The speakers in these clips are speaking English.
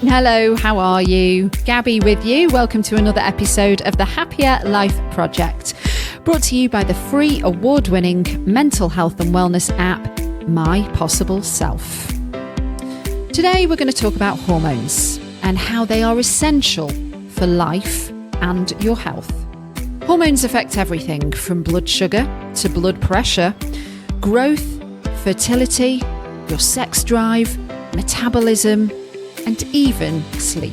Hello, how are you? Gabby with you. Welcome to another episode of the Happier Life Project, brought to you by the free award-winning mental health and wellness app, My Possible Self. Today we're going to talk about hormones and how they are essential for life and your health. Hormones affect everything from blood sugar to blood pressure, growth, fertility, your sex drive, metabolism, and even sleep.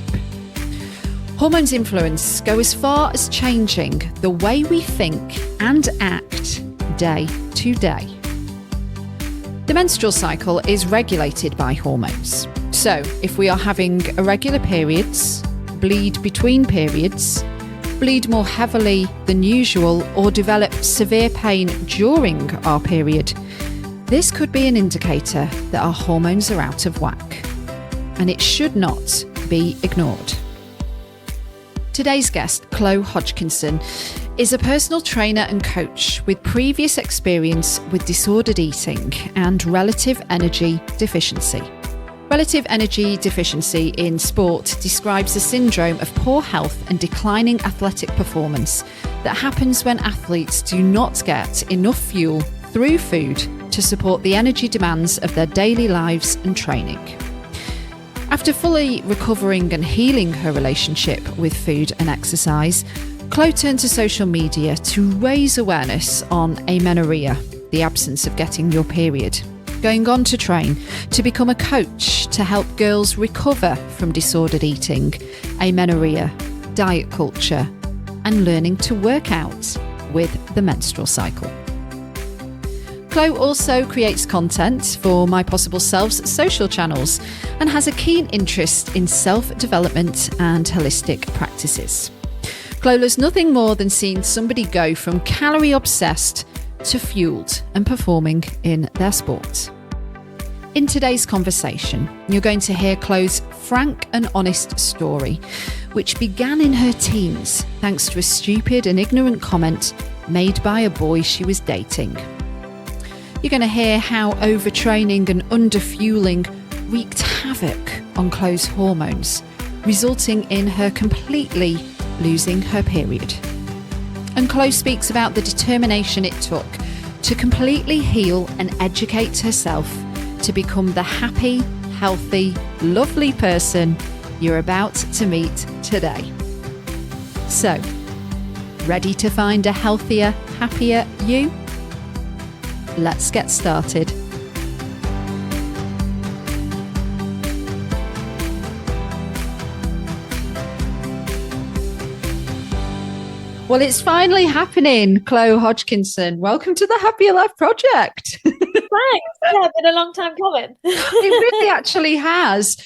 Hormones' influence go as far as changing the way we think and act day to day. The menstrual cycle is regulated by hormones. So, if we are having irregular periods, bleed between periods, bleed more heavily than usual, or develop severe pain during our period, this could be an indicator that our hormones are out of whack. And it should not be ignored. Today's guest, Chlo Hodgkinson, is a personal trainer and coach with previous experience with disordered eating and relative energy deficiency. Relative energy deficiency in sport describes a syndrome of poor health and declining athletic performance that happens when athletes do not get enough fuel through food to support the energy demands of their daily lives and training. After fully recovering and healing her relationship with food and exercise, Chlo turned to social media to raise awareness on amenorrhea, the absence of getting your period, going on to train to become a coach to help girls recover from disordered eating, amenorrhea, diet culture, and learning to work out with the menstrual cycle. Chlo also creates content for My Possible Self's social channels and has a keen interest in self-development and holistic practices. Chlo is nothing more than seeing somebody go from calorie-obsessed to fueled and performing in their sport. In today's conversation, you're going to hear Chlo's frank and honest story, which began in her teens thanks to a stupid and ignorant comment made by a boy she was dating. You're going to hear how overtraining and underfueling wreaked havoc on Chlo's hormones, resulting in her completely losing her period. And Chlo speaks about the determination it took to completely heal and educate herself to become the happy, healthy, lovely person you're about to meet today. So, ready to find a healthier, happier you? Let's get started. Well, it's finally happening, Chlo Hodgkinson. Welcome to the Happier Life Project. Thanks. Yeah, been a long time coming. It really actually has.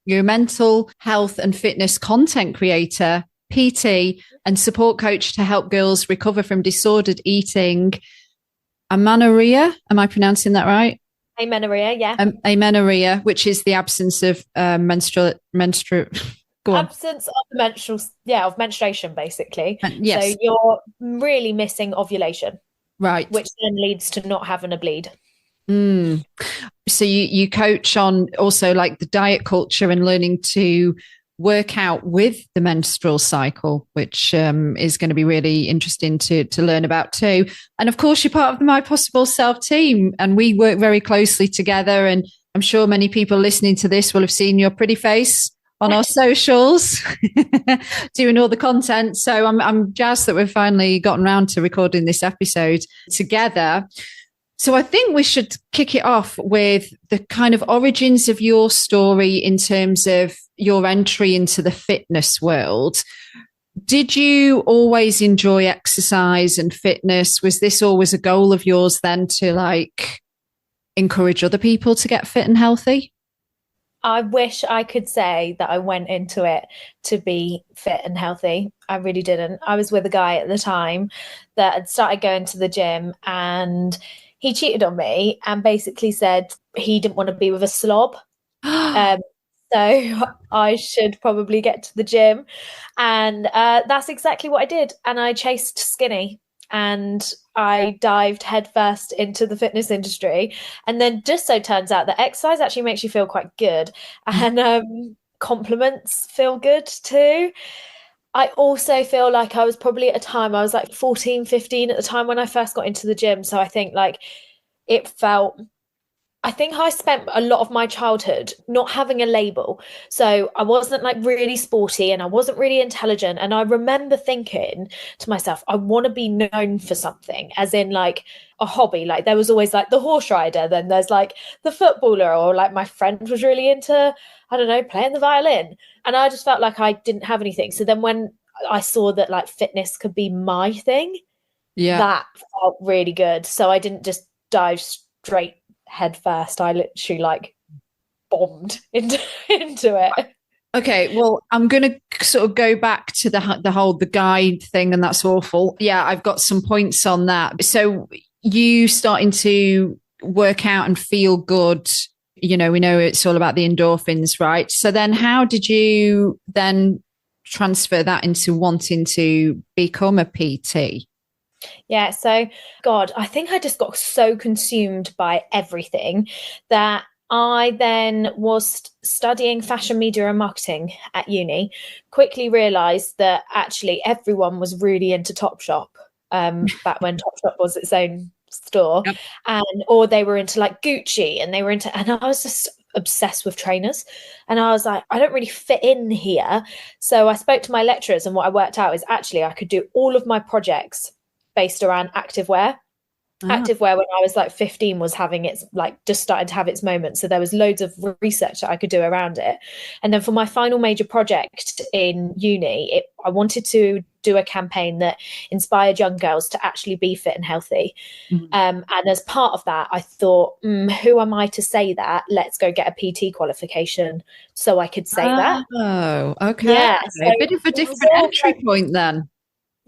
You're a mental health and fitness content creator, PT, and support coach to help girls recover from disordered eating. Amenorrhea, am I pronouncing that right? Amenorrhea, yeah. Amenorrhea, which is the absence of menstrual. Absence of of menstruation, basically. Yes. So you're really missing ovulation, right? Which then leads to not having a bleed. So you coach on also like the diet culture and learning to work out with the menstrual cycle, which is going to be really interesting to learn about too. And of course, you're part of the My Possible Self team, and we work very closely together. And I'm sure many people listening to this will have seen your pretty face on our socials, doing all the content. So I'm jazzed that we've finally gotten around to recording this episode together. So I think we should kick it off with the kind of origins of your story in terms of your entry into the fitness world. Did you always enjoy exercise and fitness? Was this always a goal of yours then to like encourage other people to get fit and healthy? I wish I could say that I went into it to be fit and healthy. I really didn't. I was with a guy at the time that had started going to the gym, and he cheated on me and basically said he didn't want to be with a slob. So I should probably get to the gym. And that's exactly what I did. And I chased skinny. And I dived headfirst into the fitness industry. And then just so turns out that exercise actually makes you feel quite good. And compliments feel good too. I also feel like I was probably at a time, I was like 14, 15 at the time when I first got into the gym. So I think like it felt, I think I spent a lot of my childhood not having a label. So I wasn't like really sporty and I wasn't really intelligent. And I remember thinking to myself, I want to be known for something, as in like a hobby. Like there was always like the horse rider, then there's like the footballer, or like my friend was really into, I don't know, playing the violin. And I just felt like I didn't have anything. So then when I saw that like fitness could be my thing, Yeah. that felt really good. So I didn't just dive straight head first. I literally like bombed into it. Okay, well, I'm going to sort of go back to the guide thing, and that's awful. Yeah, I've got some points on that. So you starting to work out and feel good, we know it's all about the endorphins, right? So then how did you then transfer that into wanting to become a PT? Yeah, so God, I think I just got so consumed by everything that I then was studying fashion media and marketing at uni, quickly realized that actually everyone was really into Topshop, back when Topshop was its own store, Yep. and or they were into like Gucci, and and I was just obsessed with trainers, and I was like, I don't really fit in here. So I spoke to my lecturers, and what I worked out is actually I could do all of my projects based around activewear. Activewear when I was like 15 was having its like just started to have its moment. So there was loads of research that I could do around it. And then for my final major project in uni, I wanted to do a campaign that inspired young girls to actually be fit and healthy. And as part of that, I thought, who am I to say that? Let's go get a PT qualification so I could say that. Oh, okay. Yeah. So A bit of a different entry point then.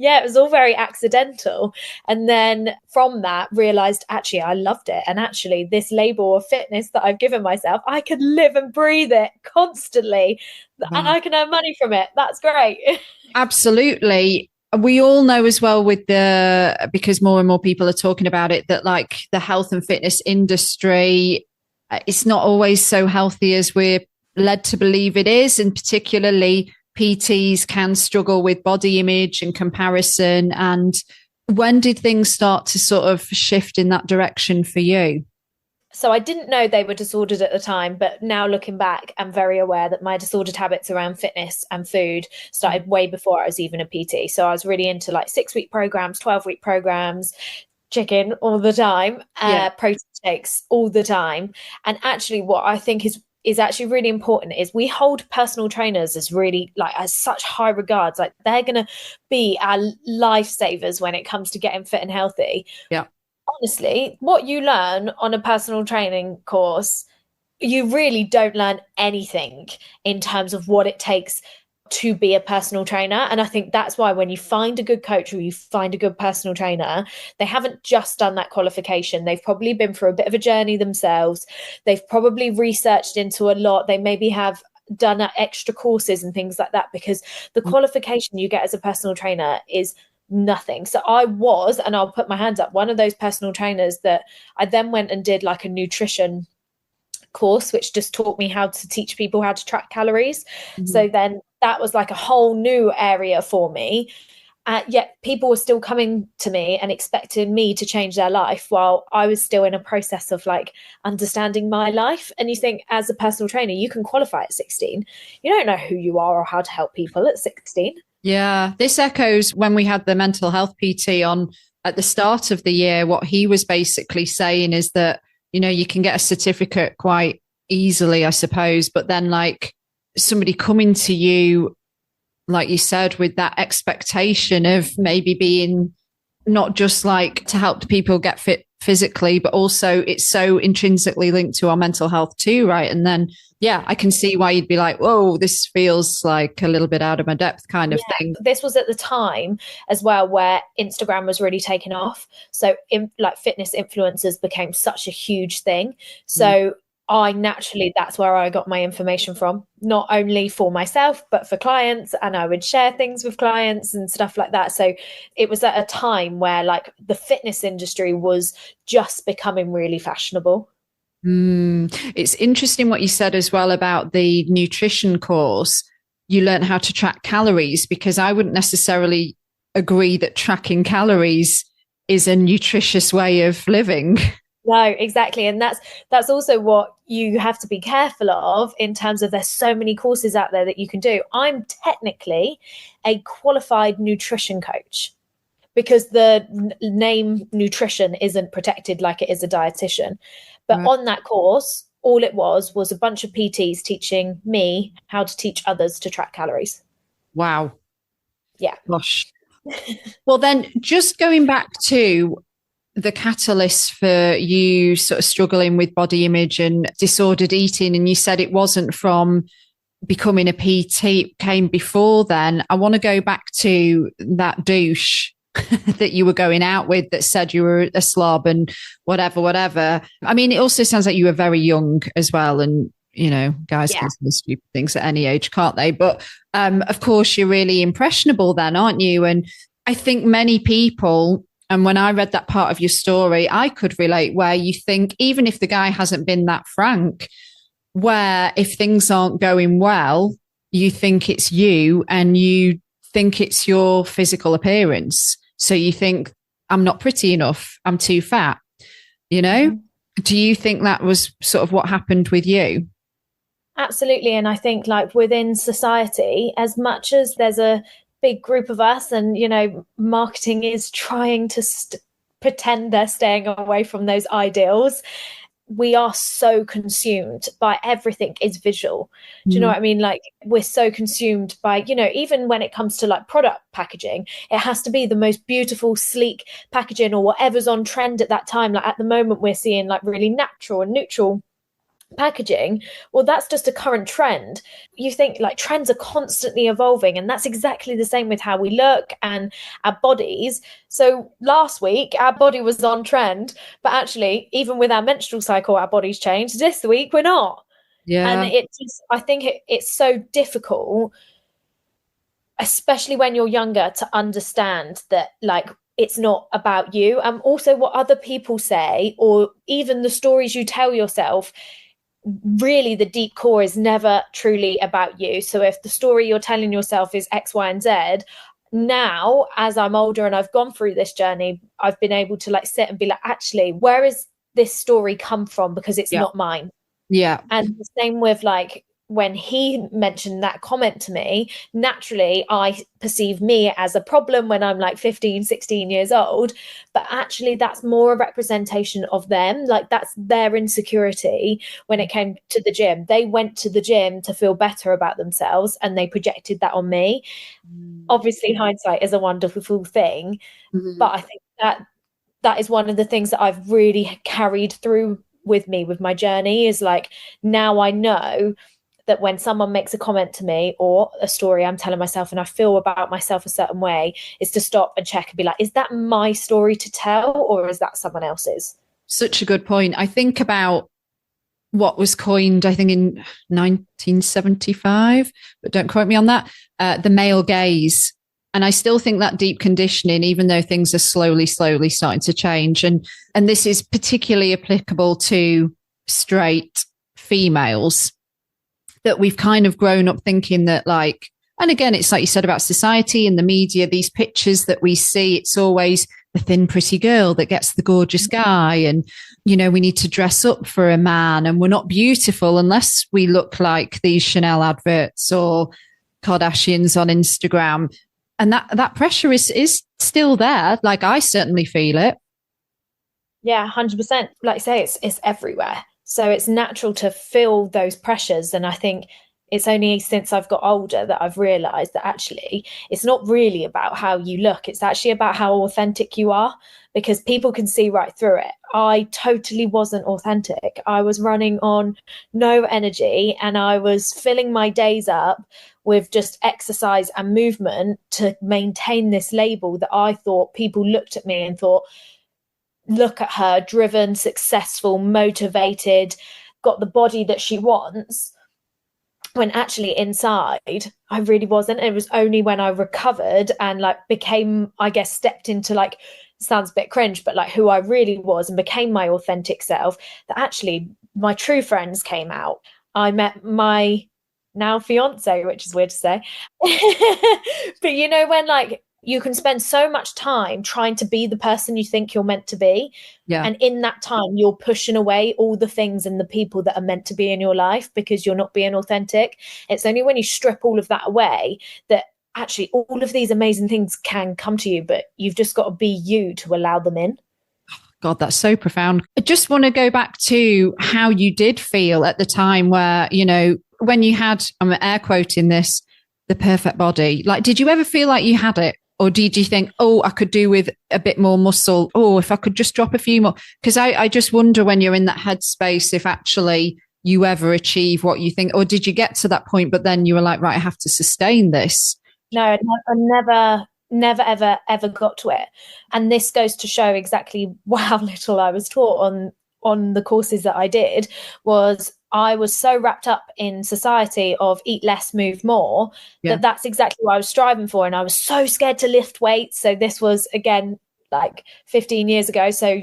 Yeah, it was all very accidental. And then from that, realized actually I loved it. And actually, this label of fitness that I've given myself, I could live and breathe it constantly, and I can earn money from it. That's great. Absolutely. We all know as well because more and more people are talking about it, that like the health and fitness industry, it's not always so healthy as we're led to believe it is. And particularly PTs can struggle with body image and comparison. And when did things start to sort of shift in that direction for you? So I didn't know they were disordered at the time, but now looking back, I'm very aware that my disordered habits around fitness and food started way before I was even a PT. So I was really into like 6-week programs, 12-week programs, chicken all the time, protein shakes all the time. And actually what I think is actually really important is we hold personal trainers as really like as such high regards. Like they're going to be our lifesavers when it comes to getting fit and healthy. Yeah. Honestly, what you learn on a personal training course, you really don't learn anything in terms of what it takes to be a personal trainer. And I think that's why when you find a good coach or you find a good personal trainer, they haven't just done that qualification. They've probably been through a bit of a journey themselves. They've probably researched into a lot. They maybe have done extra courses and things like that, because the qualification you get as a personal trainer is nothing. So I was, and I'll put my hands up, one of those personal trainers that I then went and did like a nutrition course, which just taught me how to teach people how to track calories. So then that was like a whole new area for me. Yet people were still coming to me and expecting me to change their life while I was still in a process of like understanding my life. And you think as a personal trainer, you can qualify at 16. You don't know who you are or how to help people at 16. Yeah, this echoes when we had the mental health PT on at the start of the year. What he was basically saying is that, you can get a certificate quite easily, I suppose, but then like somebody coming to you, like you said, with that expectation of maybe being not just like to help people get fit physically, but also it's so intrinsically linked to our mental health too, right? And then, yeah, I can see why you'd be like, whoa, this feels like a little bit out of my depth kind of thing. This was at the time as well where Instagram was really taking off. So like fitness influencers became such a huge thing. So I naturally, that's where I got my information from, not only for myself, but for clients. And I would share things with clients and stuff like that. So it was at a time where like the fitness industry was just becoming really fashionable. It's interesting what you said as well about the nutrition course. You learn how to track calories, because I wouldn't necessarily agree that tracking calories is a nutritious way of living. No, exactly. And that's also what you have to be careful of, in terms of there's so many courses out there that you can do. I'm technically a qualified nutrition coach, because the name nutrition isn't protected like it is a dietitian. But Right. on that course, all it was a bunch of PTs teaching me how to teach others to track calories. Wow. Yeah. Gosh. Well, then, just going back to the catalyst for you sort of struggling with body image and disordered eating, and you said it wasn't from becoming a PT, it came before then. I want to go back to that douche that you were going out with that said you were a slob and whatever, whatever. I mean, it also sounds like you were very young as well. And, you know, guys Yeah. can say stupid things at any age, can't they? But of course, you're really impressionable then, aren't you? And I think many people, and when I read that part of your story, I could relate, where you think, even if the guy hasn't been that frank, where if things aren't going well, you think it's you and you think it's your physical appearance. So you think, I'm not pretty enough, I'm too fat, you know? Mm-hmm. Do you think that was sort of what happened with you? Absolutely. And I think, like, within society, as much as there's a big group of us, and, you know, marketing is trying to pretend they're staying away from those ideals, we are so consumed by everything is visual. Do you know what I mean? Like, we're so consumed by, you know, even when it comes to like product packaging, it has to be the most beautiful, sleek packaging, or whatever's on trend at that time. Like, at the moment, we're seeing like really natural and neutral packaging. Well, that's just a current trend. You think, like, trends are constantly evolving, and that's exactly the same with how we look and our bodies. So last week our body was on trend, but actually, even with our menstrual cycle, our bodies changed. This week we're not. And Yeah. it just, I think it's so difficult, especially when you're younger, to understand that, like, it's not about you. And also what other people say, or even the stories you tell yourself, really the deep core is never truly about you. So if the story you're telling yourself is X, Y, and Z, now as I'm older and I've gone through this journey, I've been able to like sit and be like, actually, where is this story come from? Because it's Yeah. not mine. Yeah. And the same with, like, when he mentioned that comment to me, naturally I perceive me as a problem when I'm like 15, 16 years old. But actually, that's more a representation of them. Like, that's their insecurity when it came to the gym. They went to the gym to feel better about themselves, and they projected that on me. Obviously, hindsight is a wonderful thing. But I think that is one of the things that I've really carried through with me with my journey, is like, now I know that when someone makes a comment to me or a story I'm telling myself and I feel about myself a certain way, is to stop and check and be like, is that my story to tell, or is that someone else's? Such a good point. I think about what was coined, I think, in 1975, but don't quote me on that, the male gaze. And I still think that deep conditioning, even though things are slowly starting to change. And this is particularly applicable to straight females, that we've kind of grown up thinking that, like, and again, it's like you said about society and the media, these pictures that we see, it's always the thin, pretty girl that gets the gorgeous guy. And, you know, we need to dress up for a man, and we're not beautiful unless we look like these Chanel adverts or Kardashians on Instagram. And that pressure is still there. Like, I certainly feel it. Yeah, 100%. Like I say, it's everywhere. So it's natural to feel those pressures. And I think it's only since I've got older that I've realized that actually it's not really about how you look. It's actually about how authentic you are, because people can see right through it. I totally wasn't authentic. I was running on no energy, and I was filling my days up with just exercise and movement to maintain this label that I thought people looked at me and thought, look at her, driven, successful, motivated, got the body that she wants. When actually inside, I really wasn't. It was only when I recovered and like became, I guess, stepped into, like, sounds a bit cringe, but like who I really was and became my authentic self, that actually my true friends came out. I met my now fiance, which is weird to say. But you know, when like you can spend so much time trying to be the person you think you're meant to be. Yeah. And in that time, you're pushing away all the things and the people that are meant to be in your life because you're not being authentic. It's only when you strip all of that away that actually all of these amazing things can come to you, but you've just got to be you to allow them in. God, that's so profound. I just want to go back to how you did feel at the time where, you know, when you had, I'm air quoting this, the perfect body. Like, did you ever feel like you had it? Or did you think, oh, I could do with a bit more muscle? Oh, if I could just drop a few more. Because I just wonder when you're in that headspace if actually you ever achieve what you think. Or did you get to that point, but then you were like, right, I have to sustain this? No, I never, ever got to it. And this goes to show exactly how little I was taught on the courses that I did. Was I was so wrapped up in society of eat less, move more, that's exactly what I was striving for. And I was so scared to lift weights. So this was, again, like 15 years ago. So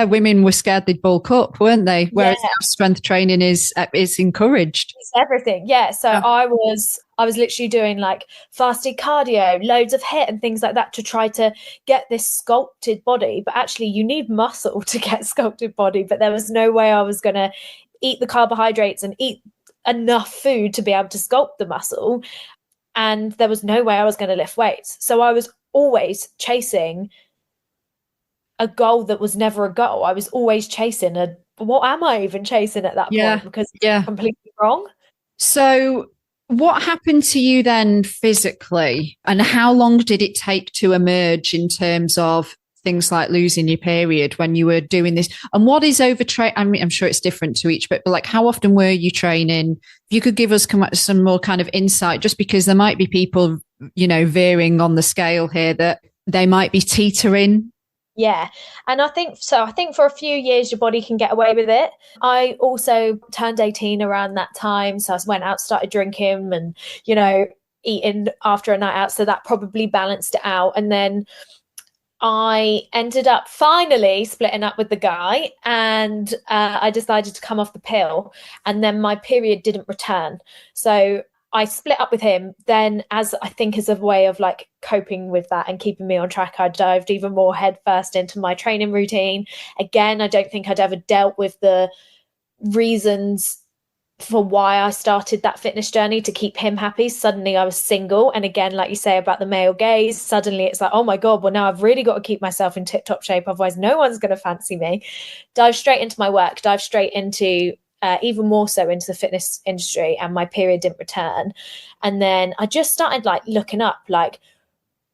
women were scared they'd bulk up, weren't they? Whereas now strength training is encouraged. It's everything. Yeah. So I was literally doing like fasted cardio, loads of HIIT and things like that to try to get this sculpted body. But actually you need muscle to get sculpted body. But there was no way I was going to eat the carbohydrates and eat enough food to be able to sculpt the muscle. And there was no way I was going to lift weights. So I was always chasing a goal that was never a goal. I was always chasing what am I even chasing at that point? Because it's completely wrong. So what happened to you then physically, and how long did it take to emerge in terms of things like losing your period when you were doing this? And what is overtraining? I mean, I'm sure it's different to each, but like how often were you training? If you could give us some more kind of insight, just because there might be people, you know, veering on the scale here that they might be teetering. Yeah. And I think for a few years, your body can get away with it. I also turned 18 around that time. So I went out, started drinking and, you know, eating after a night out. So that probably balanced it out. And then I ended up finally splitting up with the guy, and I decided to come off the pill, and then my period didn't return. So I split up with him. Then, as I think as a way of like coping with that and keeping me on track, I dived even more headfirst into my training routine. Again, I don't think I'd ever dealt with the reasons for why I started that fitness journey to keep him happy. Suddenly I was single. And again, like you say about the male gaze, suddenly it's like, oh my God, well now I've really got to keep myself in tip top shape. Otherwise no one's going to fancy me. Dive straight into my work, dive straight into even more so into the fitness industry, and my period didn't return. And then I just started like looking up, like,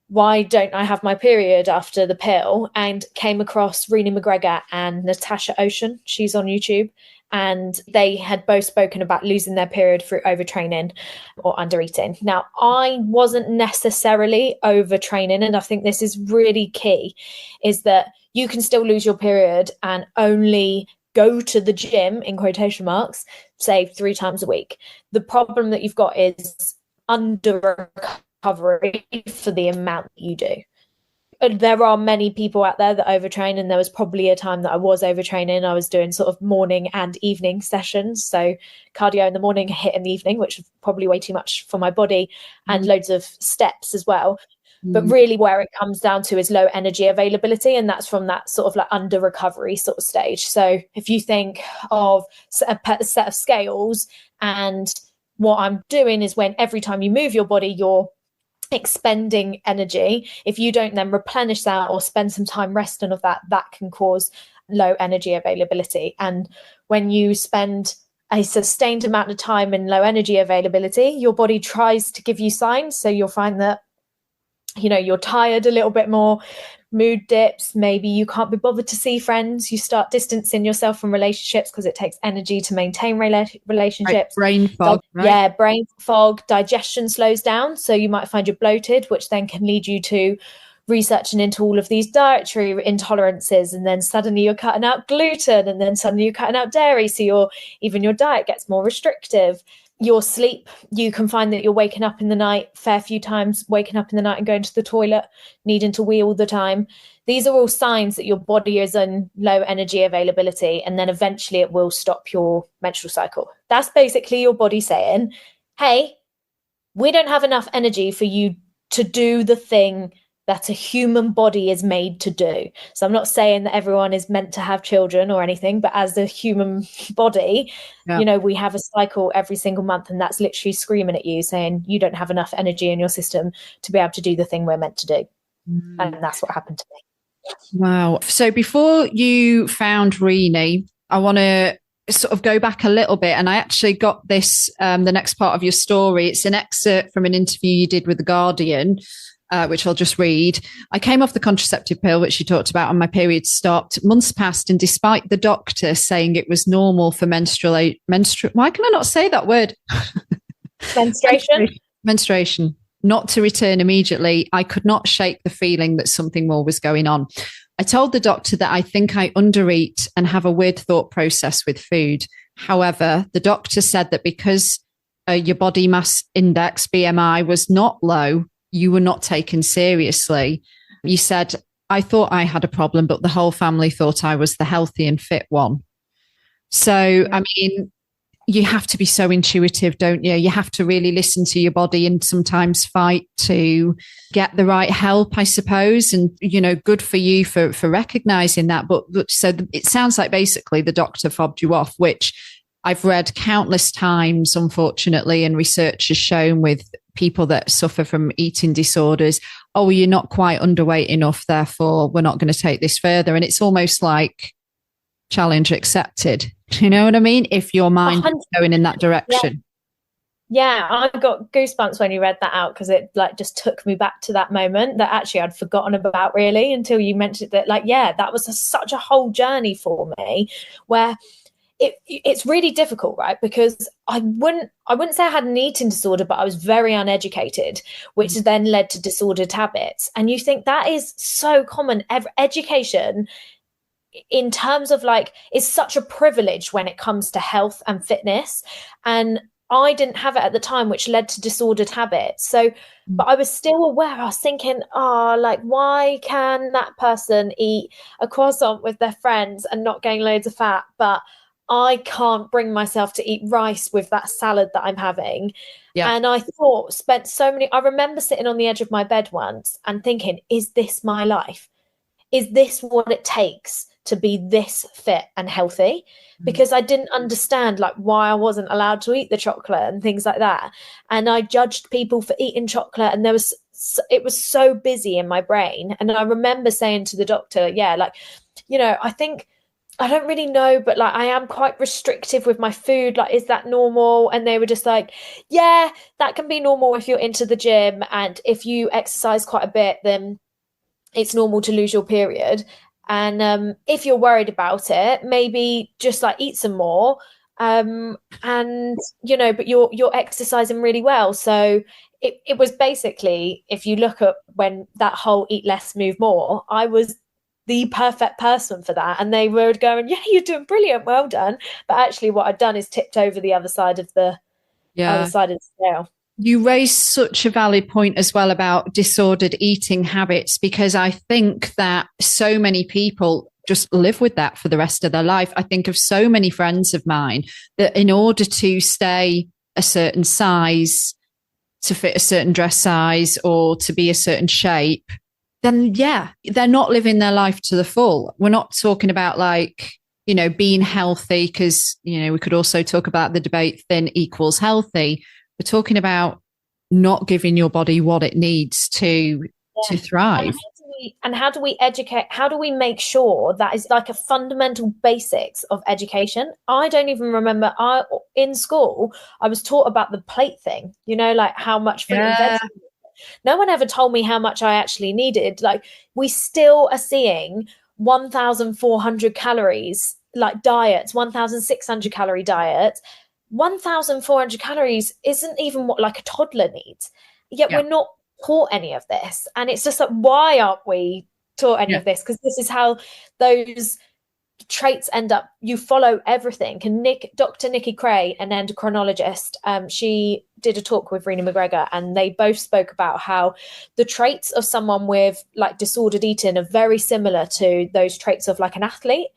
why don't I have my period after the pill? And came across Renee McGregor and Natasha Ocean. She's on YouTube. And they had both spoken about losing their period through overtraining or undereating. Now, I wasn't necessarily overtraining, and I think this is really key, is that you can still lose your period and only go to the gym, in quotation marks, say 3 times a week. The problem that you've got is under recovery for the amount that you do. There are many people out there that overtrain, and there was probably a time that I was overtraining. I was doing sort of morning and evening sessions, so cardio in the morning, HIIT in the evening, which was probably way too much for my body, and loads of steps as well. But really where it comes down to is low energy availability, and that's from that sort of like under recovery sort of stage. So if you think of a set of scales, and what I'm doing is when every time you move your body, you're expending energy. If you don't then replenish that or spend some time resting of that, that can cause low energy availability. And when you spend a sustained amount of time in low energy availability, your body tries to give you signs. So you'll find that, you know, you're tired a little bit more, mood dips, maybe you can't be bothered to see friends, you start distancing yourself from relationships because it takes energy to maintain relationships. Brain fog, right? Yeah, brain fog, digestion slows down, so you might find you're bloated, which then can lead you to researching into all of these dietary intolerances, and then suddenly you're cutting out gluten, and then suddenly you're cutting out dairy, so your diet gets more restrictive. your sleep, you can find that you're waking up in the night fair few times, waking up in the night and going to the toilet, needing to wee all the time. These are all signs that your body is in low energy availability, and then eventually it will stop your menstrual cycle. That's basically your body saying, hey, we don't have enough energy for you to do the thing that a human body is made to do. So I'm not saying that everyone is meant to have children or anything, but as a human body, we have a cycle every single month, and that's literally screaming at you saying you don't have enough energy in your system to be able to do the thing we're meant to do. And that's what happened to me. Wow. So before you found Renee, I want to sort of go back a little bit, and I actually got this, the next part of your story. It's an excerpt from an interview you did with The Guardian, which I'll just read. I came off the contraceptive pill, which you talked about, and my period stopped. Months passed, and despite the doctor saying it was normal for why can I not say that word? Menstruation not to return immediately, I could not shake the feeling that something more was going on. I told the doctor that I think I undereat and have a weird thought process with food. However, the doctor said that because your body mass index, BMI, was not low, you were not taken seriously. You said, I thought I had a problem, but the whole family thought I was the healthy and fit one. So, I mean, you have to be so intuitive, don't you? You have to really listen to your body and sometimes fight to get the right help, I suppose. And, good for you for recognizing that. But so it sounds like basically the doctor fobbed you off, which I've read countless times, unfortunately, and research has shown with people that suffer from eating disorders. Oh, you're not quite underweight enough, therefore we're not going to take this further. And it's almost like challenge accepted. Do you know what I mean? If your mind is going in that direction. Yeah, I got goosebumps when you read that out, because it just took me back to that moment that actually I'd forgotten about, really, until you mentioned that. That was such a whole journey for me, where it's really difficult, right? Because I wouldn't say I had an eating disorder, but I was very uneducated, which then led to disordered habits. And you think that is so common. Education, in terms of is such a privilege when it comes to health and fitness, and I didn't have it at the time, which led to disordered habits. So but I was still aware. I was thinking, why can that person eat a croissant with their friends and not gain loads of fat, but I can't bring myself to eat rice with that salad that I'm having? And I I remember sitting on the edge of my bed once and thinking, is this my life? Is this what it takes to be this fit and healthy? Because I didn't understand why I wasn't allowed to eat the chocolate and things like that. And I judged people for eating chocolate, and it was so busy in my brain. And I remember saying to the doctor, I think, I don't really know, but I am quite restrictive with my food. Is that normal? And they were just like, yeah, that can be normal if you're into the gym, and if you exercise quite a bit, then it's normal to lose your period. And if you're worried about it, maybe just eat some more. But you're exercising really well. So it was basically, if you look at when that whole eat less, move more, I was the perfect person for that. And they were going, yeah, you're doing brilliant, well done. But actually what I'd done is tipped over the other side of the scale. You raised such a valid point as well about disordered eating habits, because I think that so many people just live with that for the rest of their life. I think of so many friends of mine that in order to stay a certain size, to fit a certain dress size, or to be a certain shape, then they're not living their life to the full. We're not talking about being healthy, because, we could also talk about the debate thin equals healthy. We're talking about not giving your body what it needs to thrive. And how do we educate? How do we make sure that is a fundamental basics of education? I don't even remember. In school, I was taught about the plate thing, how much fruit and vegetables. No one ever told me how much I actually needed. We still are seeing 1,400 calories, diets, 1,600 calorie diets. 1,400 calories isn't even what a toddler needs. Yet we're not taught any of this. And it's just why aren't we taught any of this? Because this is how those traits end up, you follow everything. And Dr. Nikki Cray, an endocrinologist, she did a talk with Rena McGregor, and they both spoke about how the traits of someone with like disordered eating are very similar to those traits of like an athlete.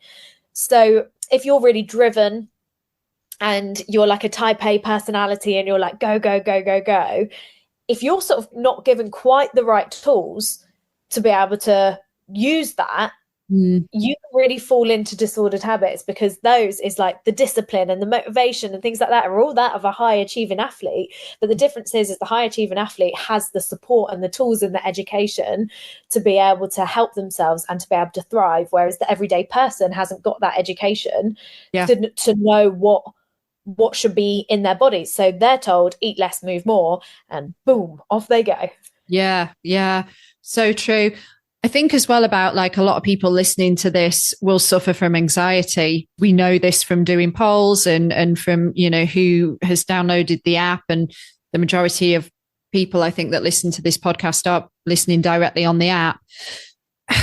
So if you're really driven and you're like a type A personality and you're like go, go, go, go, go, if you're sort of not given quite the right tools to be able to use that, you can really fall into disordered habits, because those is like the discipline and the motivation and things like that are all that of a high achieving athlete. But the difference is the high achieving athlete has the support and the tools and the education to be able to help themselves and to be able to thrive, whereas the everyday person hasn't got that education to know what should be in their bodies. So they're told eat less, move more, and boom, off they go. Yeah, so true. I think as well about like a lot of people listening to this will suffer from anxiety. We know this from doing polls and from, you know, who has downloaded the app, and the majority of people I think that listen to this podcast are listening directly on the app.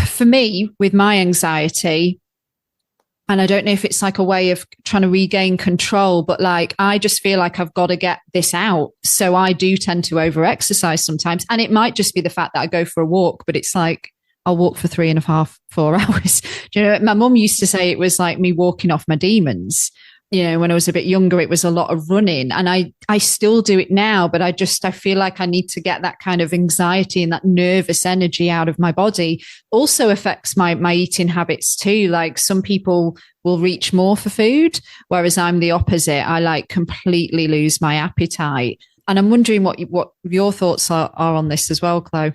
For me, with my anxiety, and I don't know if it's like a way of trying to regain control, but like, I just feel like I've got to get this out. So I do tend to over exercise sometimes. And it might just be the fact that I go for a walk, but it's like, I'll walk for 3.5, 4 hours. Do you know, my mum used to say it was like me walking off my demons. You know, when I was a bit younger, it was a lot of running, and I still do it now, but I feel like I need to get that kind of anxiety and that nervous energy out of my body. Also affects my eating habits too. Like some people will reach more for food, whereas I'm the opposite. I like completely lose my appetite. And I'm wondering what your thoughts are on this as well, Chlo.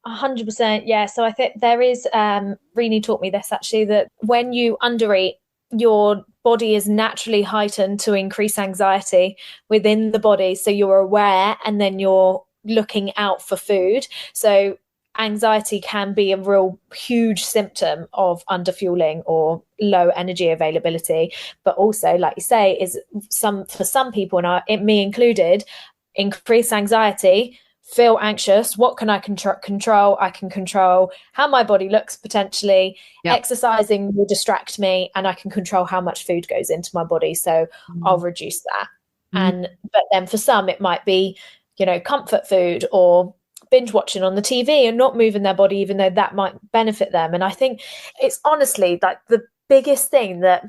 100%. Yeah. So I think there is, Rini taught me this actually, that when you undereat, your body is naturally heightened to increase anxiety within the body. So you're aware and then you're looking out for food. So anxiety can be a real huge symptom of underfueling or low energy availability. But also, like you say, is for some people, and me included, increased anxiety, feel anxious. What can I control? I can control how my body looks potentially. Yep. Exercising will distract me, and I can control how much food goes into my body. So I'll reduce that. But then for some, it might be, you know, comfort food or binge watching on the TV and not moving their body, even though that might benefit them. And I think it's honestly like the biggest thing that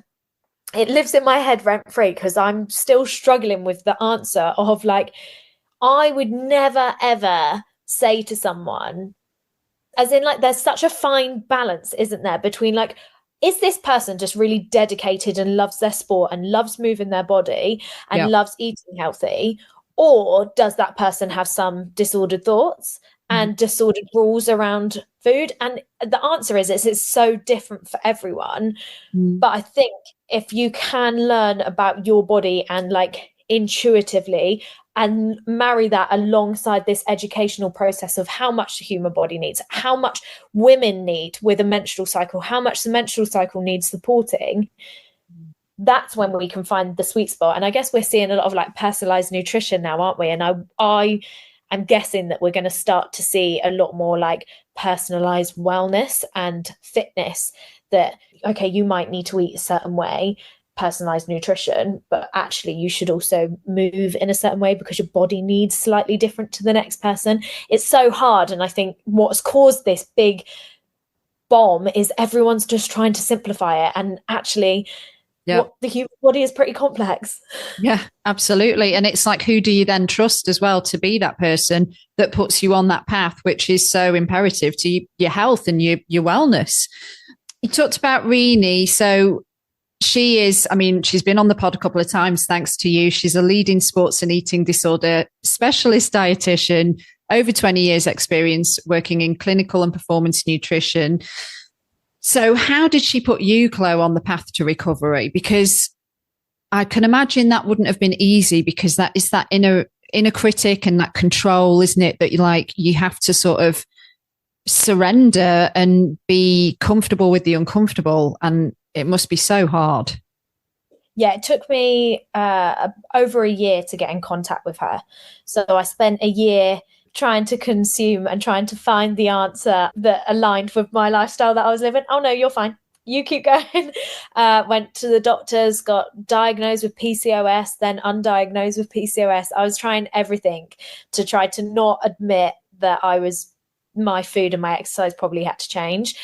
it lives in my head rent free, because I'm still struggling with the answer of like, I would never, ever say to someone, as in like, there's such a fine balance, isn't there, between like, is this person just really dedicated and loves their sport and loves moving their body and loves eating healthy? Or does that person have some disordered thoughts and disordered rules around food? And the answer is it's so different for everyone. But I think if you can learn about your body and like intuitively, and marry that alongside this educational process of how much the human body needs, how much women need with a menstrual cycle, how much the menstrual cycle needs supporting, that's when we can find the sweet spot. And I guess we're seeing a lot of like personalized nutrition now, aren't we? And I am guessing that we're going to start to see a lot more like personalized wellness and fitness, that, okay, you might need to eat a certain way, personalized nutrition, but actually you should also move in a certain way because your body needs slightly different to the next person. It's so hard. And I think what's caused this big bomb is everyone's just trying to simplify it. And actually, the human body is pretty complex. Yeah, absolutely. And it's like, who do you then trust as well to be that person that puts you on that path, which is so imperative to your health and your wellness? You talked about Rini. So she is, I mean, she's been on the pod a couple of times, thanks to you. She's a leading sports and eating disorder specialist dietitian, over 20 years experience working in clinical and performance nutrition. So how did she put you, Chlo, on the path to recovery? Because I can imagine that wouldn't have been easy, because that is that inner critic and that control, isn't it? That you have to sort of surrender and be comfortable with the uncomfortable. And it must be so hard. Yeah, it took me over a year to get in contact with her. So I spent a year trying to consume and trying to find the answer that aligned with my lifestyle that I was living. Oh no, you're fine. you keep going. Went to the doctors, got diagnosed with PCOS, then undiagnosed with PCOS. I was trying everything to try to not admit that my food and my exercise probably had to change.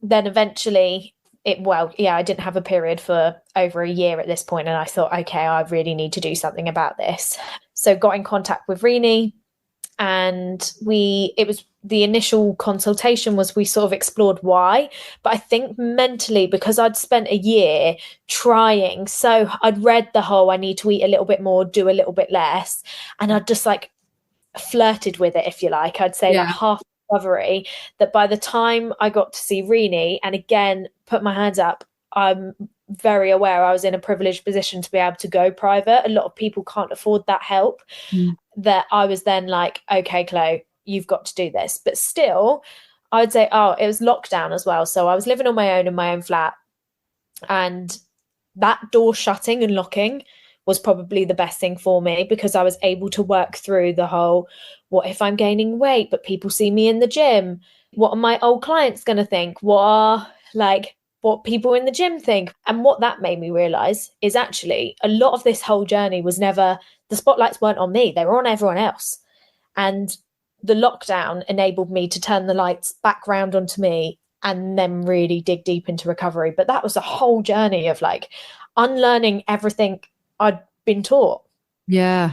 Then eventually I didn't have a period for over a year at this point, and I thought, okay, I really need to do something about this. So got in contact with Rini, and it was the initial consultation was we sort of explored why, but I think mentally, because I'd spent a year trying, so I'd read the whole I need to eat a little bit more, do a little bit less, and I'd just like flirted with it, if you like. I'd say like half recovery, that by the time I got to see Rini and again put my hands up, I'm very aware I was in a privileged position to be able to go private. A lot of people can't afford that help. That I was then like, okay, Chlo, you've got to do this. But still, I'd say, it was lockdown as well. So I was living on my own in my own flat, and that door shutting and locking was probably the best thing for me, because I was able to work through the whole, what if I'm gaining weight, but people see me in the gym? What are my old clients going to think? What people in the gym think? And what that made me realize is actually a lot of this whole journey was never, the spotlights weren't on me, they were on everyone else. And the lockdown enabled me to turn the lights back round onto me and then really dig deep into recovery. But that was a whole journey of like unlearning everything I'd been taught. Yeah.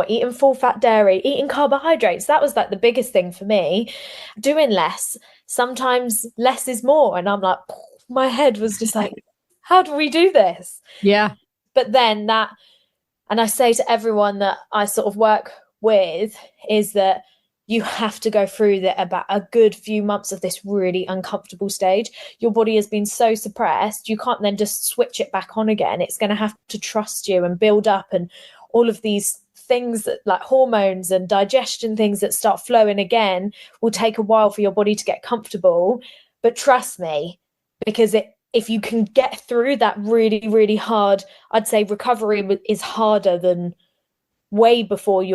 Eating full fat dairy, eating carbohydrates. That was like the biggest thing for me. Doing less. Sometimes less is more. And I'm like, my head was just like, how do we do this? Yeah. But then and I say to everyone that I sort of work with, is that you have to go through about a good few months of this really uncomfortable stage. Your body has been so suppressed, you can't then just switch it back on again. It's going to have to trust you and build up, and all of these things that, like hormones and digestion things that start flowing again, will take a while for your body to get comfortable. But trust me, because if you can get through that really, really hard, I'd say recovery is harder than way before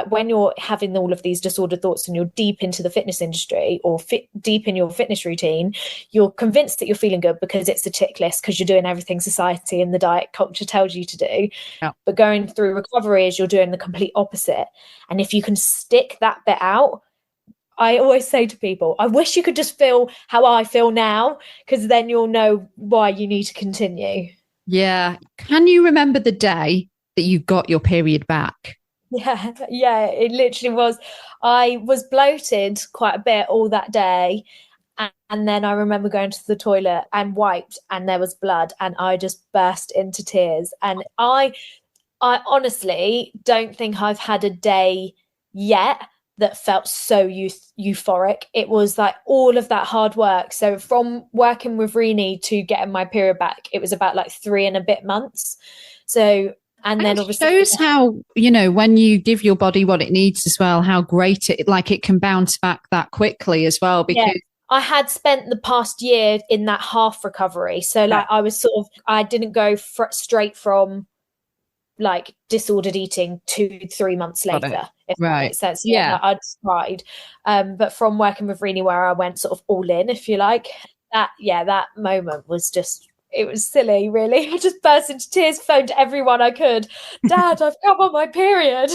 when you're having all of these disordered thoughts and you're deep into the fitness industry or deep in your fitness routine, you're convinced that you're feeling good because it's a tick list, because you're doing everything society and the diet culture tells you to do. But going through recovery is you're doing the complete opposite. And if you can stick that bit out, I always say to people, I wish you could just feel how I feel now, because then you'll know why you need to continue. Yeah. Can you remember the day that you got your period back? Yeah, it literally was. I was bloated quite a bit all that day. And then I remember going to the toilet and wiped, and there was blood, and I just burst into tears. And I honestly don't think I've had a day yet that felt so euphoric. It was like all of that hard work. So from working with Rini to getting my period back, it was about like 3 and a bit months. So, and then obviously it shows how, when you give your body what it needs as well, how great it can bounce back that quickly as well. Because I had spent the past year in that half recovery. So like I was I didn't go straight from like disordered eating 2-3 months later, if that makes sense. I'd tried. But from working with Rini, where I went sort of all in, if you like, that moment was just, it was silly, really. I just burst into tears, phoned everyone I could. Dad, I've come on my period.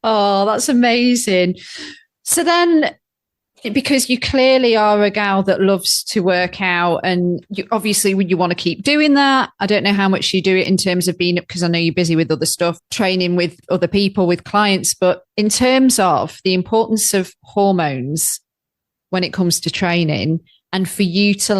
Oh, that's amazing. So then, because you clearly are a gal that loves to work out, and you want to keep doing that. I don't know how much you do it in terms of being, because I know you're busy with other stuff, training with other people, with clients, but in terms of the importance of hormones when it comes to training, and for you to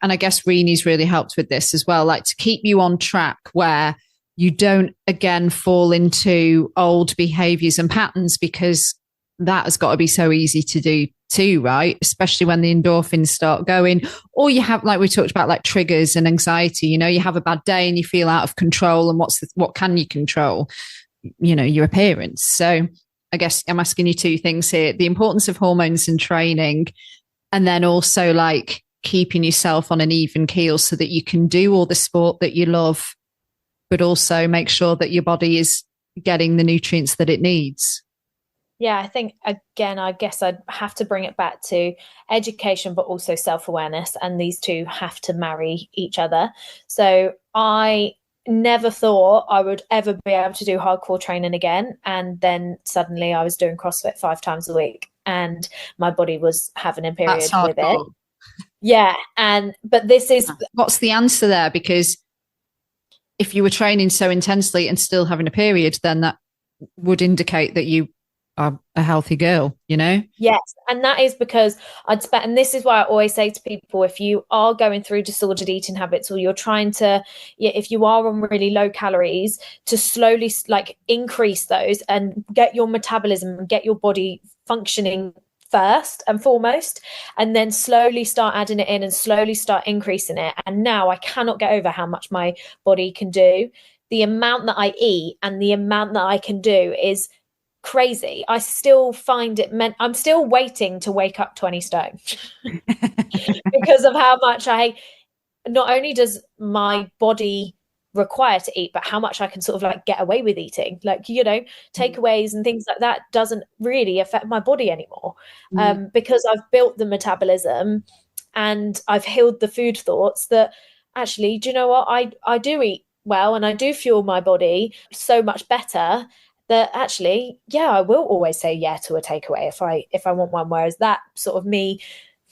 and I guess Rini's really helped with this as well, like to keep you on track where you don't again fall into old behaviors and patterns, because that has got to be so easy to do too, right? Especially when the endorphins start going, or you have, like we talked about, like triggers and anxiety. You have a bad day and you feel out of control, and what can you control? Your appearance. So I guess I'm asking you 2 things here: the importance of hormones and training, and then also like keeping yourself on an even keel so that you can do all the sport that you love, but also make sure that your body is getting the nutrients that it needs. Yeah, I think again, I guess I'd have to bring it back to education, but also self-awareness, and these two have to marry each other. So I never thought I would ever be able to do hardcore training again. And then suddenly I was doing CrossFit 5 times a week and my body was having a That's period with it. hardcore. Yeah. But this is, What's the answer there? Because if you were training so intensely and still having a period, then that would indicate that you are a healthy girl, you know? yes. And that is because I'd spent, and this is why I always say to people, if you are going through disordered eating habits or you're trying to, if you are on really low calories, to slowly like increase those and get your metabolism and get your body functioning first and foremost, and then slowly start adding it in and slowly start increasing it. And now I cannot get over how much my body can do. The amount that I eat and the amount that I can do is crazy. I still find it meant I'm still waiting to wake up 20 stone because of how much not only does my body require to eat, but how much I can sort of like get away with eating, like, takeaways and things like that doesn't really affect my body anymore. Because I've built the metabolism and I've healed the food thoughts that actually, do you know what? I do eat well and I do fuel my body so much better that actually, yeah, I will always say yeah to a takeaway if I want one. Whereas that sort of me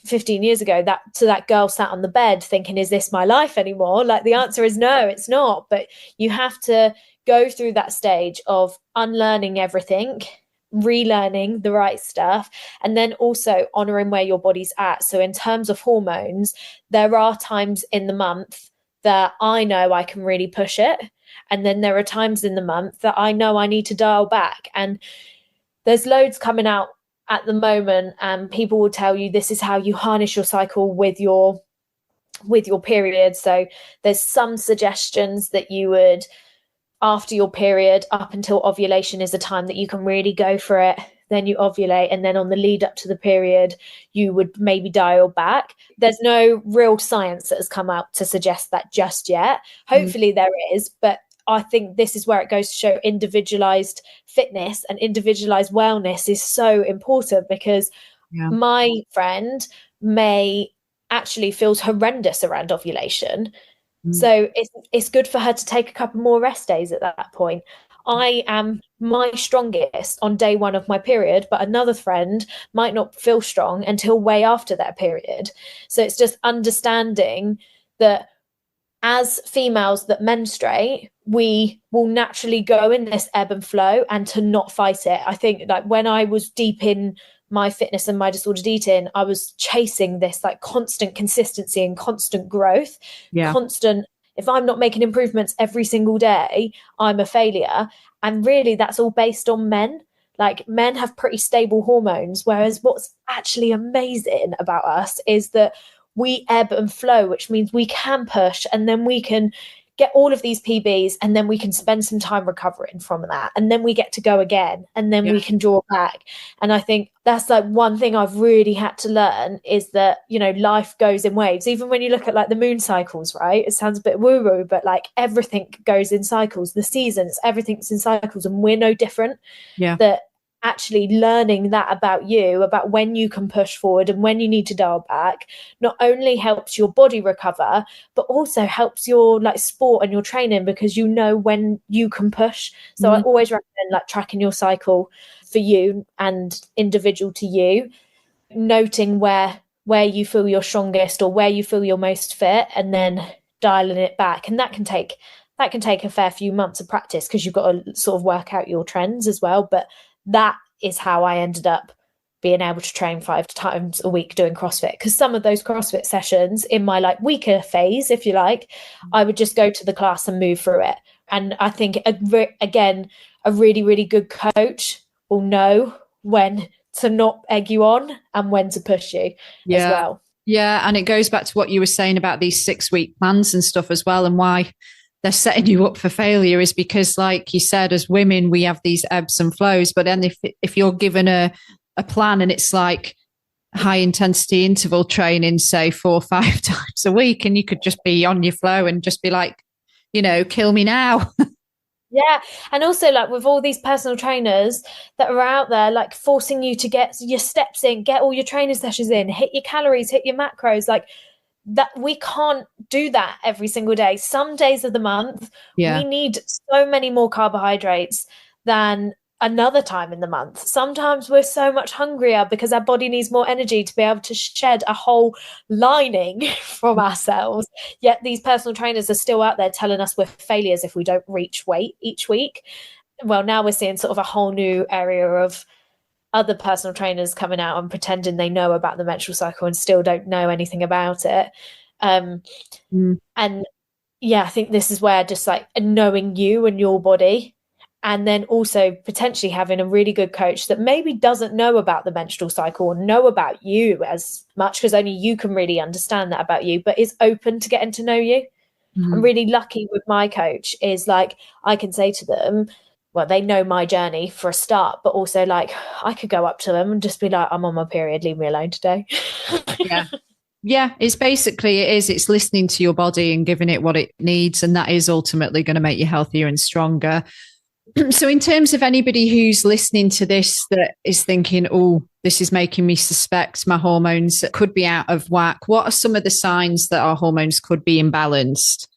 15 years ago, that girl sat on the bed thinking, is this my life anymore? Like the answer is no, it's not. But you have to go through that stage of unlearning everything, relearning the right stuff, and then also honoring where your body's at. So in terms of hormones, there are times in the month that I know I can really push it. And then there are times in the month that I know I need to dial back. And there's loads coming out at the moment, and people will tell you this is how you harness your cycle with your period. So there's some suggestions that you would, after your period up until ovulation is the time that you can really go for it. Then you ovulate, and then on the lead up to the period, you would maybe dial back. There's no real science that has come out to suggest that just yet. Hopefully there is, but I think this is where it goes to show individualized fitness and individualized wellness is so important, because my friend May actually feels horrendous around ovulation. So it's good for her to take a couple more rest days at that point. I am my strongest on day one of my period, but another friend might not feel strong until way after their period. So it's just understanding that as females that menstruate, we will naturally go in this ebb and flow, and to not fight it. I think like when I was deep in my fitness and my disordered eating, I was chasing this like constant consistency and constant growth, constant. If I'm not making improvements every single day, I'm a failure. And really that's all based on men. Like men have pretty stable hormones, whereas what's actually amazing about us is that we ebb and flow, which means we can push and then we can get all of these PBs and then we can spend some time recovering from that. And then we get to go again and then we can draw back. And I think that's like one thing I've really had to learn is that, life goes in waves. Even when you look at like the moon cycles, right? It sounds a bit woo-woo, but like everything goes in cycles, the seasons, everything's in cycles, and we're no different. That actually learning that about you, about when you can push forward and when you need to dial back, not only helps your body recover, but also helps your like sport and your training, because you know when you can push. So I always recommend like tracking your cycle for you and individual to you, noting where you feel you're strongest or where you feel you're most fit, and then dialing it back. And that can take a fair few months of practice, because you've got to sort of work out your trends as well. But that is how I ended up being able to train 5 times a week doing CrossFit, because some of those CrossFit sessions in my like weaker phase, if you like, I would just go to the class and move through it. And I think again, a really, really good coach will know when to not egg you on and when to push you as well. Yeah. And it goes back to what you were saying about these 6-week plans and stuff as well, and why they're setting you up for failure is because, like you said, as women, we have these ebbs and flows. But then if you're given a plan and it's like high intensity interval training, say 4 or 5 times a week, and you could just be on your flow and just be like, kill me now. Yeah. And also, like, with all these personal trainers that are out there, like, forcing you to get your steps in, get all your training sessions in, hit your calories, hit your macros, like, that we can't do that every single day. Some days of the month, we Yeah. need so many more carbohydrates than another time in the month. Sometimes we're so much hungrier because our body needs more energy to be able to shed a whole lining from ourselves. Yet these personal trainers are still out there telling us we're failures if we don't reach weight each week. Well, now we're seeing sort of a whole new area of other personal trainers coming out and pretending they know about the menstrual cycle and still don't know anything about it. Mm. And yeah, I think this is where just like knowing you and your body, and then also potentially having a really good coach that maybe doesn't know about the menstrual cycle or know about you as much, because only you can really understand that about you, but is open to getting to know you. I'm Mm. really lucky with my coach, is like I can say to them, well, they know my journey for a start, but also like I could go up to them and just be like, I'm on my period, leave me alone today. Yeah. Yeah, it's listening to your body and giving it what it needs. And that is ultimately going to make you healthier and stronger. So, in terms of anybody who's listening to this that is thinking, oh, this is making me suspect my hormones could be out of whack, what are some of the signs that our hormones could be imbalanced?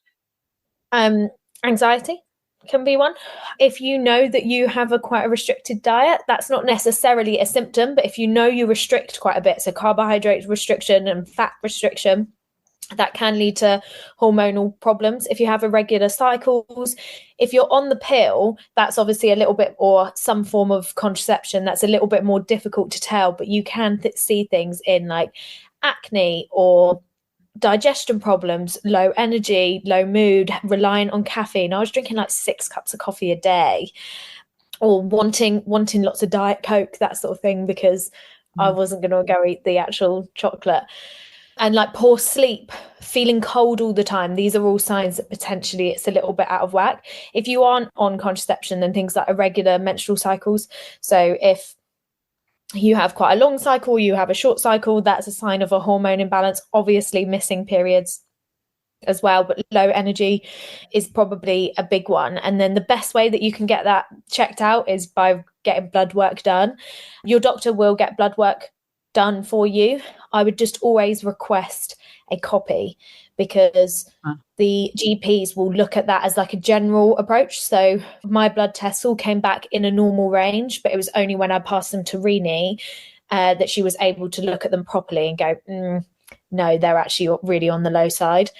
Um, Anxiety can be one. If you know that you have a quite a restricted diet, that's not necessarily a symptom, but if you know you restrict quite a bit, so carbohydrate restriction and fat restriction, that can lead to hormonal problems. If you have irregular cycles, if you're on the pill, that's obviously a little bit, or some form of contraception, that's a little bit more difficult to tell, but you can see things in like acne or digestion problems, low energy, low mood, reliant on caffeine. I was drinking like 6 cups of coffee a day, or wanting lots of Diet Coke, that sort of thing, because I wasn't going to go eat the actual chocolate. And like poor sleep, feeling cold all the time. These are all signs that potentially it's a little bit out of whack. If you aren't on contraception, then things like irregular menstrual cycles. So if you have quite a long cycle, you have a short cycle, that's a sign of a hormone imbalance. Obviously, missing periods as well, but low energy is probably a big one. And then the best way that you can get that checked out is by getting blood work done. Your doctor will get blood work done for you. I would just always request a copy, because the GPs will look at that as like a general approach. So my blood tests all came back in a normal range, but it was only when I passed them to Rini that she was able to look at them properly and go, no, they're actually really on the low side.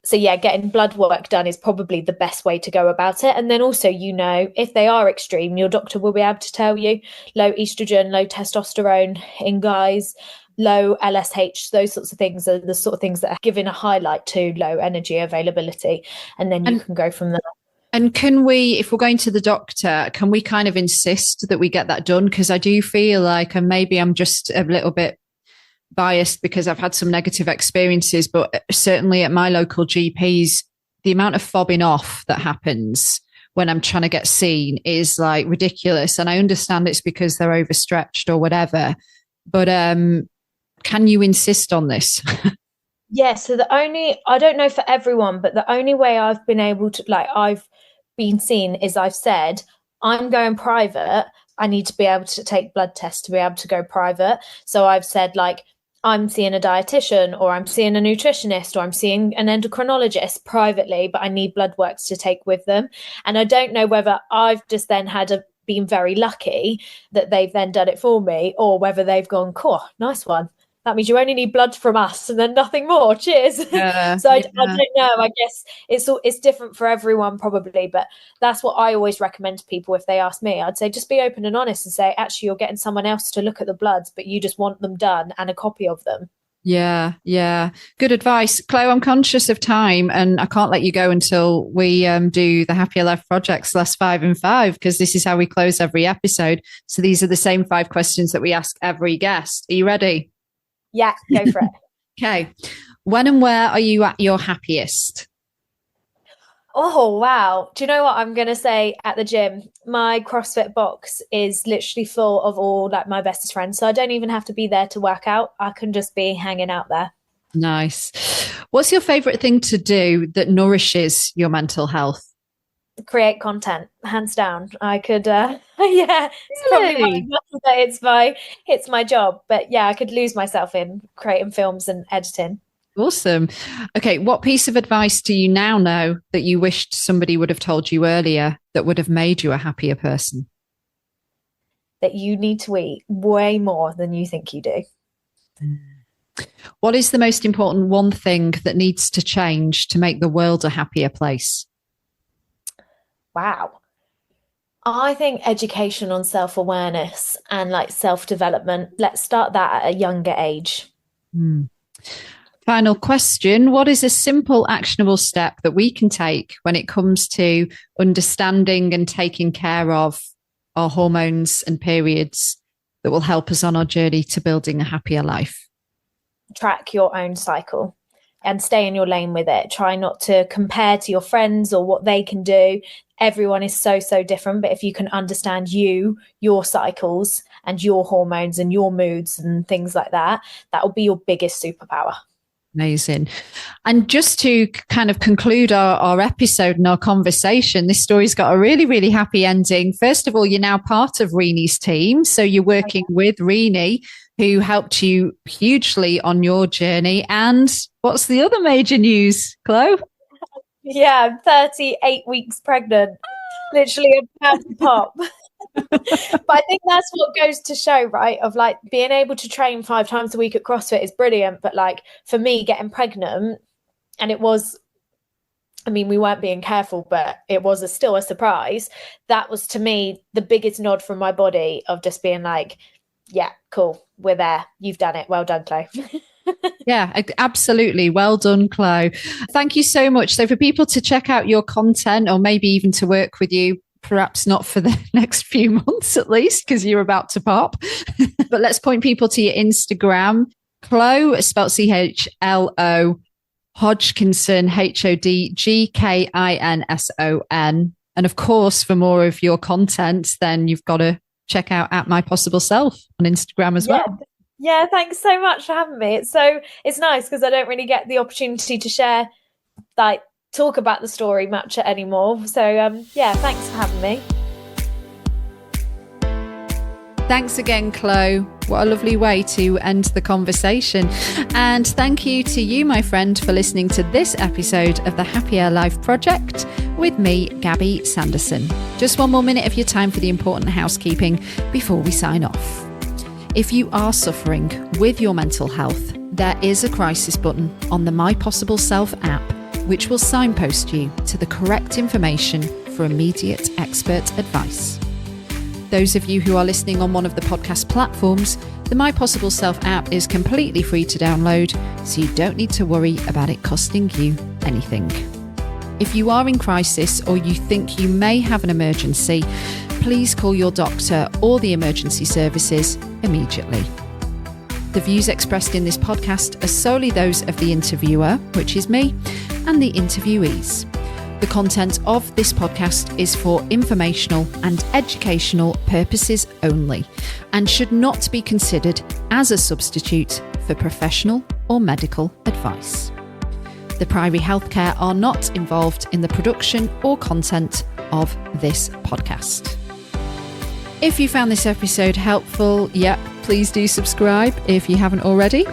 So yeah, getting blood work done is probably the best way to go about it. And then also, if they are extreme, your doctor will be able to tell you low estrogen, low testosterone in guys, low LSH, those sorts of things are the sort of things that are giving a highlight to low energy availability. And then you can go from there. And can we, if we're going to the doctor, can we kind of insist that we get that done? Because I do feel like, and maybe I'm just a little bit biased because I've had some negative experiences, but certainly at my local GPs, the amount of fobbing off that happens when I'm trying to get seen is like ridiculous. And I understand it's because they're overstretched or whatever, but can you insist on this? Yeah, so I don't know for everyone, but the only way I've been able to, like, I've been seen is I've said, I'm going private. I need to be able to take blood tests to be able to go private. So I've said, like, I'm seeing a dietitian, or I'm seeing a nutritionist, or I'm seeing an endocrinologist privately, but I need blood works to take with them. And I don't know whether I've just then been very lucky that they've then done it for me, or whether they've gone, cool, nice one. That means you only need blood from us and then nothing more. Cheers. So I don't know. I guess it's different for everyone probably, but that's what I always recommend to people if they ask me. I'd say just be open and honest and say, actually, you're getting someone else to look at the bloods, but you just want them done and a copy of them. Yeah, yeah. Good advice. Chlo, I'm conscious of time and I can't let you go until we do the Happier Life Project's last 5 and 5, because this is how we close every episode. So these are the same 5 questions that we ask every guest. Are you ready? Yeah, go for it. Okay. When and where are you at your happiest? Oh, wow. Do you know what I'm going to say? At the gym, my CrossFit box is literally full of all like my bestest friends. So I don't even have to be there to work out. I can just be hanging out there. Nice. What's your favorite thing to do that nourishes your mental health? create content, hands down. I could yeah, it's probably Really? that it's my job, but yeah, I could lose myself in creating films and editing. Awesome. Okay, what piece of advice do you now know that you wished somebody would have told you earlier that would have made you a happier person? That you need to eat way more than you think you do. What is the most important one thing that needs to change to make the world a happier place? Wow. I think education on self-awareness and like self-development, let's start that at a younger age. Final question. What is a simple, actionable step that we can take when it comes to understanding and taking care of our hormones and periods that will help us on our journey to building a happier life? Track your own cycle and stay in your lane with it. Try not to compare to your friends or what they can do. Everyone is so different, but if you can understand your cycles and your hormones and your moods and things like that, that will be your biggest superpower. Amazing. And just to kind of conclude our episode and our conversation, this story's got a really, really happy ending. First of all, you're now part of Reenie's team. So you're working with Reenie, who helped you hugely on your journey. And what's the other major news, Chlo? Yeah, I'm 38 weeks pregnant, literally about to pop. But I think that's what goes to show, right? Of like being able to train 5 times a week at CrossFit is brilliant. But like for me, getting pregnant, and it was, I mean, we weren't being careful, but it was still a surprise. That was to me the biggest nod from my body of just being like, yeah, cool, we're there. You've done it. Well done, Chlo. Yeah, absolutely. Well done, Chlo. Thank you so much. So for people to check out your content or maybe even to work with you, perhaps not for the next few months at least, because you're about to pop. But let's point people to your Instagram. Chlo, spelled CHLO, Hodgkinson, HODGKINSON. And of course, for more of your content, then you've got to check out at My Possible Self on Instagram as well. Yeah, thanks so much for having me. It's nice because I don't really get the opportunity to share, like, talk about the story much anymore. So yeah, thanks for having me. Thanks again, Chlo. What a lovely way to end the conversation. And thank you to you, my friend, for listening to this episode of the Happier Life Project with me, Gabby Sanderson. Just one more minute of your time for the important housekeeping before we sign off. If you are suffering with your mental health, there is a crisis button on the My Possible Self app, which will signpost you to the correct information for immediate expert advice. Those of you who are listening on one of the podcast platforms, the My Possible Self app is completely free to download, so you don't need to worry about it costing you anything. If you are in crisis or you think you may have an emergency, please call your doctor or the emergency services immediately. The views expressed in this podcast are solely those of the interviewer, which is me, and the interviewees. The content of this podcast is for informational and educational purposes only and should not be considered as a substitute for professional or medical advice. The Priory Healthcare are not involved in the production or content of this podcast. If you found this episode helpful, please do subscribe if you haven't already,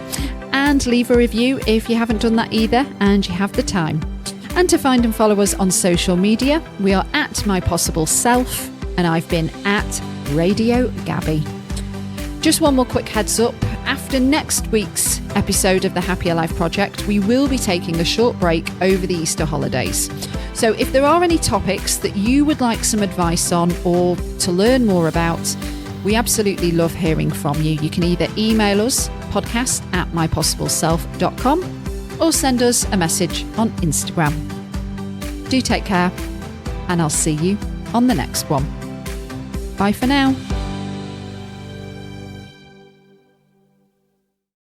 and leave a review if you haven't done that either and you have the time. And to find and follow us on social media, we are at My Possible Self, and I've been at Radio Gabby. Just one more quick heads up. After next week's episode of the Happier Life Project, we will be taking a short break over the Easter holidays. So if there are any topics that you would like some advice on or to learn more about, we absolutely love hearing from you. You can either email us, podcast@mypossibleself.com, or send us a message on Instagram. Do take care, and I'll see you on the next one. Bye for now.